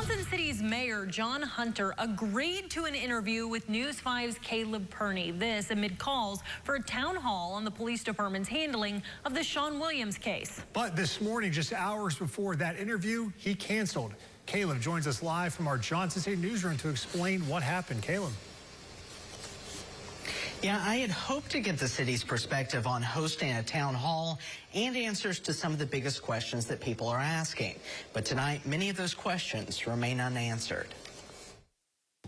Johnson City's Mayor John Hunter agreed to an interview with News 5's Caleb Perney. This amid calls for a town hall on the police department's handling of the Sean Williams case. But this morning, just hours before that interview, he canceled. Caleb joins us live from our Johnson City newsroom to explain what happened. Caleb. Yeah, I had hoped to get the city's perspective on hosting a town hall and answers to some of the biggest questions that people are asking. But tonight, many of those questions remain unanswered.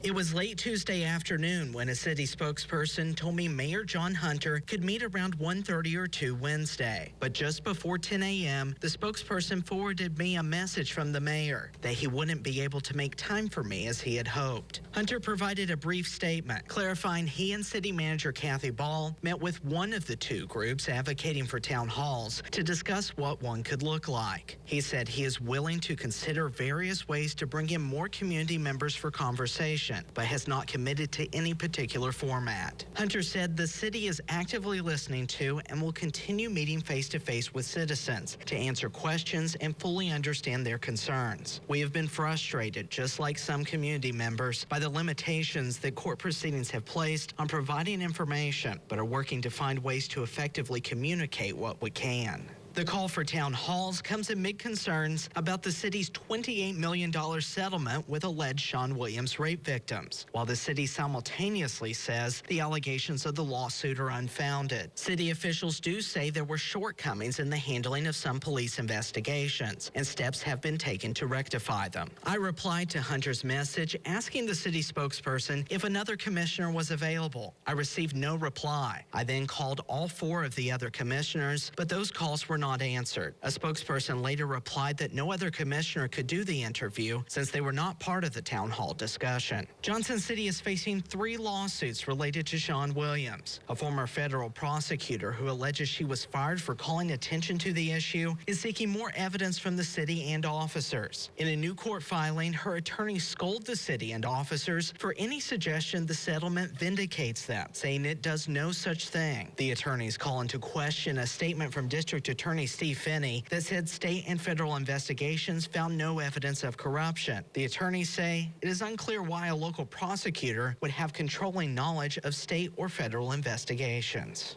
It was late Tuesday afternoon when a city spokesperson told me Mayor John Hunter could meet around 1:30 or 2 Wednesday. But just before 10 a.m., the spokesperson forwarded me a message from the mayor that he wouldn't be able to make time for me as he had hoped. Hunter provided a brief statement clarifying he and city manager Kathy Ball met with one of the two groups advocating for town halls to discuss what one could look like. He said he is willing to consider various ways to bring in more community members for conversation, but has not committed to any particular format. Hunter said the city is actively listening to and will continue meeting face-to-face with citizens to answer questions and fully understand their concerns. We have been frustrated, just like some community members, by the limitations that court proceedings have placed on providing information, but are working to find ways to effectively communicate what we can. The call for town halls comes amid concerns about the city's $28 million settlement with alleged Sean Williams rape victims, while the city simultaneously says the allegations of the lawsuit are unfounded. City officials do say there were shortcomings in the handling of some police investigations, and steps have been taken to rectify them. I replied to Hunter's message asking the city spokesperson if another commissioner was available. I received no reply. I then called all 4 of the other commissioners, but those calls were not answered. A spokesperson later replied that no other commissioner could do the interview since they were not part of the town hall discussion. Johnson City is facing 3 lawsuits related to Sean Williams. A former federal prosecutor who alleges she was fired for calling attention to the issue is seeking more evidence from the city and officers. In a new court filing, her attorney scolded the city and officers for any suggestion the settlement vindicates them, saying it does no such thing. The attorneys call into question a statement from District Attorney Steve Finney that said state and federal investigations found no evidence of corruption. The attorneys say it is unclear why a local prosecutor would have controlling knowledge of state or federal investigations.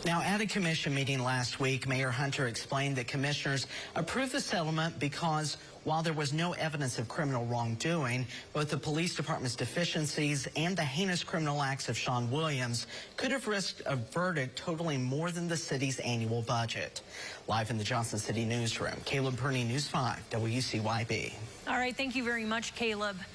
Now, at a commission meeting last week, Mayor Hunter explained that commissioners approved the settlement because while there was no evidence of criminal wrongdoing, both the police department's deficiencies and the heinous criminal acts of Sean Williams could have risked a verdict totaling more than the city's annual budget. Live in the Johnson City newsroom, Caleb Perney, News 5, WCYB. All right, thank you very much, Caleb.